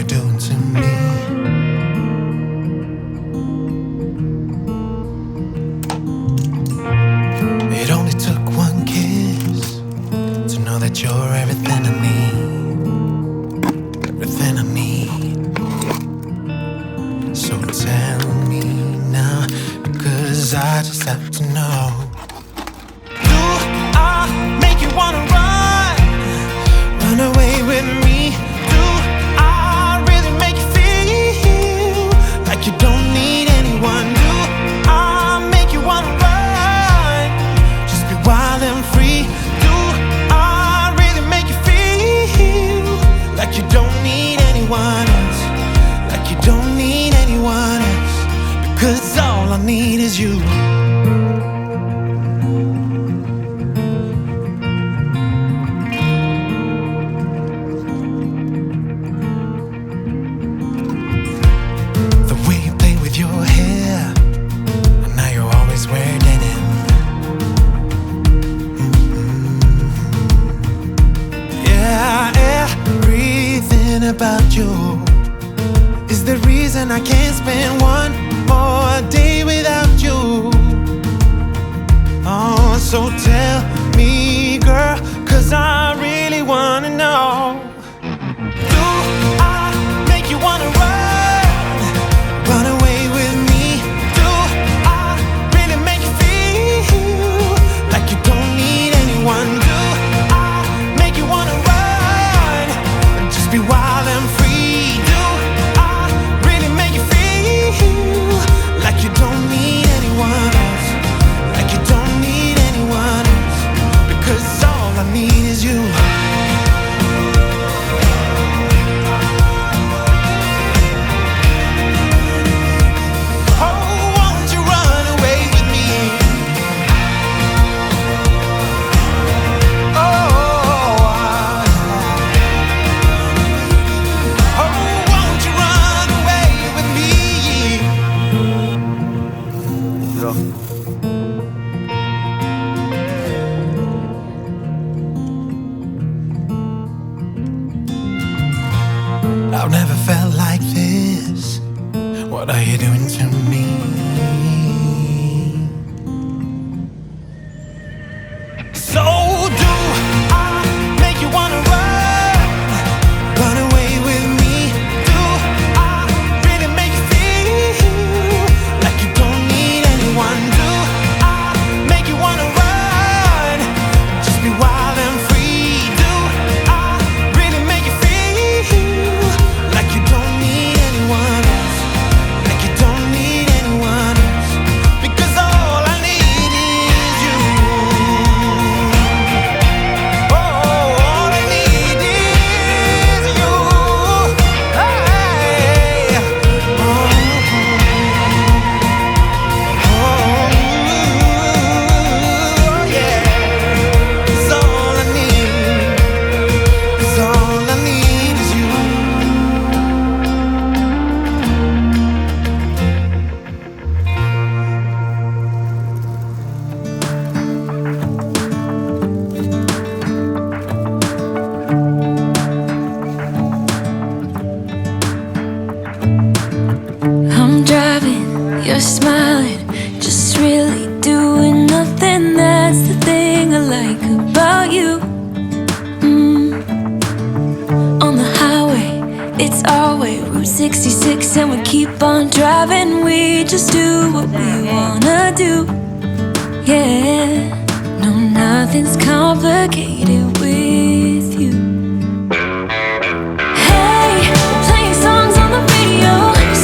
doing to me? It only took one kiss to know that you're everything I need, everything I need. So tell me now, because I just have to know. Do I make you wanna run away with me? Do I really make you feel like you don't need anyone? Do I make you wanna run, just be wild and free? Do I really make you feel like you don't need anyone else, like you don't need anyone else? Because all I need is you. About you is the reason I can't spend one more day without you. Oh, so tell me, girl, 'cause I really wanna know. Do I make you wanna run away with me? Do I really make you feel like you don't need anyone? Do I make you wanna run, just be wild and free? Do I really make you feel like you don't need anyone else, like you don't need anyone else? Because all I need is you. I've never felt like this. What are you doing to me? So do I make you wanna run away with me? Do I really make you feel like you don't need anyone? Do I make you wanna run, just be wild and free? Do I really make you feel like you don't need anyone else, like you don't need anyone else? Because all I need is you. Oh, all I need is you. Hey. Oh, yeah. 'Cause all I need, 'cause all I need is you. I'm driving, you're smiling, just really doing nothing. That's the thing I like about you. On the highway, it's our way, Route 66, and we keep on driving. We just do what we wanna do. Yeah, no, nothing's complicated with you. Hey, playing songs on the radio,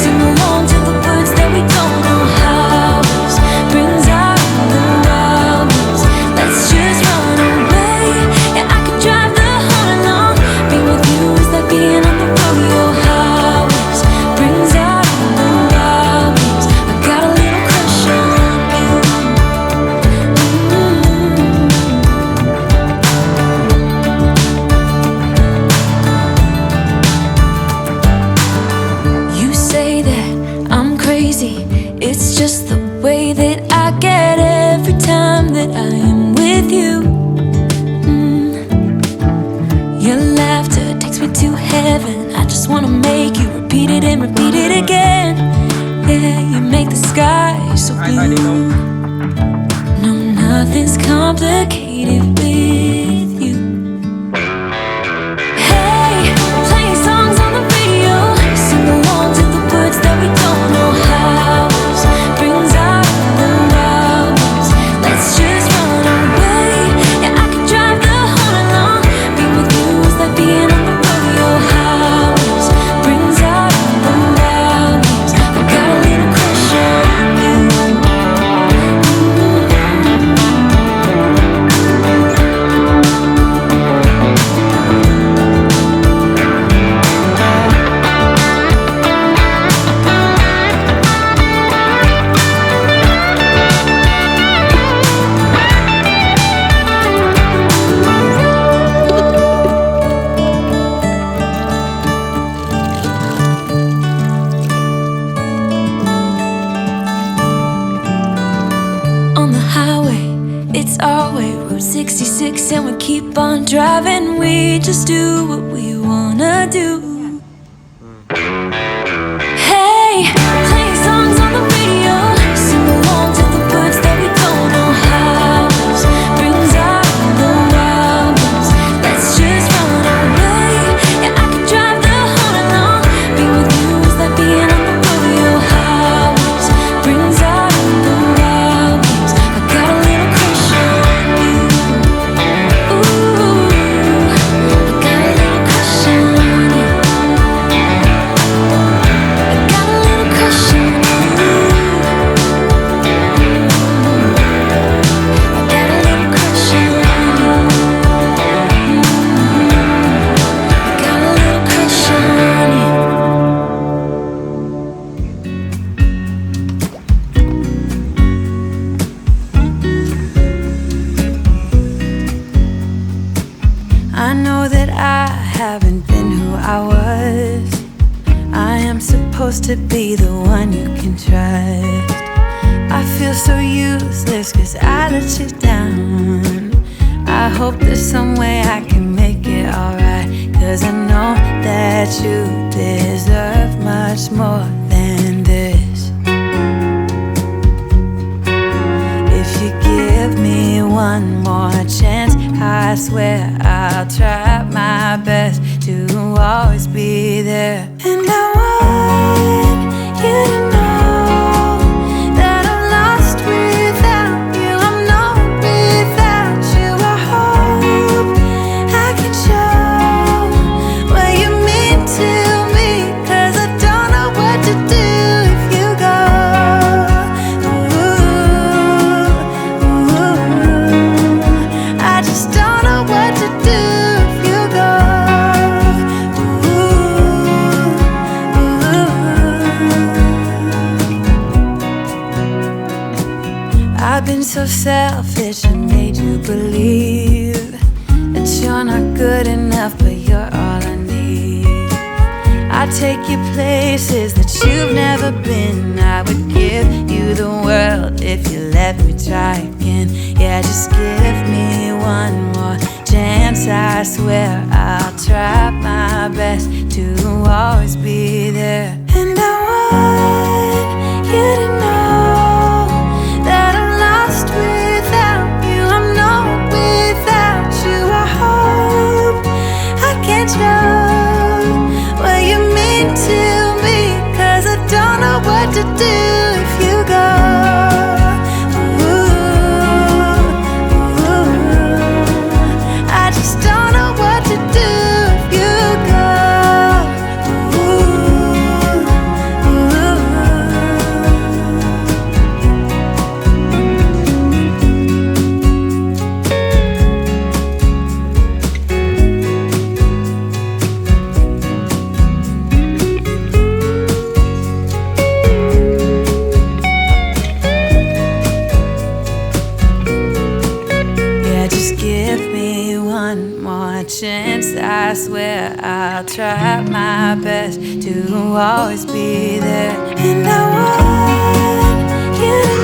sing along to the words that we don't know how. Brings out the wildness. Let's just run away. Yeah, I could drive the whole along. Being with you is like being on the rodeo highways. Brings out the wildness. I got a little crush on you. You say that I'm crazy. It's just the way that I get every time that I am with you. Your laughter takes me to heaven. I just just wanna make you repeat it and repeat it again. Yeah, you make the sky so blue. No, nothing's complicated with you. Hey, playing songs on the radio, sing along to the words that we don't know how. Brings out the wildness. Let's just run away. Yeah, I could drive the whole night long. Being with you is like being on the rodeo house. Brings out the wildness. I got a little crush on you. On the highway, it's our way, Route 66, and we keep on driving. We just do what we wanna do. Hey, playing songs on the radio, sing along to the words that we don't know how. Brings out the wildness. Let's just run away. Yeah, I could drive the whole night long. Being with you is like being on the rodeo house. Brings out the wildness. I got a little crush on you. Ooh, I got a little crush on you. I got a little crush on you. I got a little crush on you. I got a little crush on you. I know that I haven't been who I was. I am supposed to be the one you can trust. I feel so useless 'cause I let you down. I hope there's some way I can make it alright, 'cause I know that you deserve much more than this. If you give me one more chance, I swear I'll try my best to always be there. And I want you to know that I'm lost without you. I'm not without you. I hope I can show what you mean to me, 'cause I don't know what to do if you go. I just don't know what to do if you go. I've been so selfish and made you believe that you're not good enough, but you're all I need. I take you places that you've never been. I would give you the world if you let me try again. Yeah, just give me one more chance. I swear I'll try my best to always be there. And I want you to know that I'm lost without you. I'm not without you. I hope I can show what you mean to me, 'cause I don't know what to do if you go. I just don't know what to do if you go. chance. I swear I'll try my best to always be there. And I want you to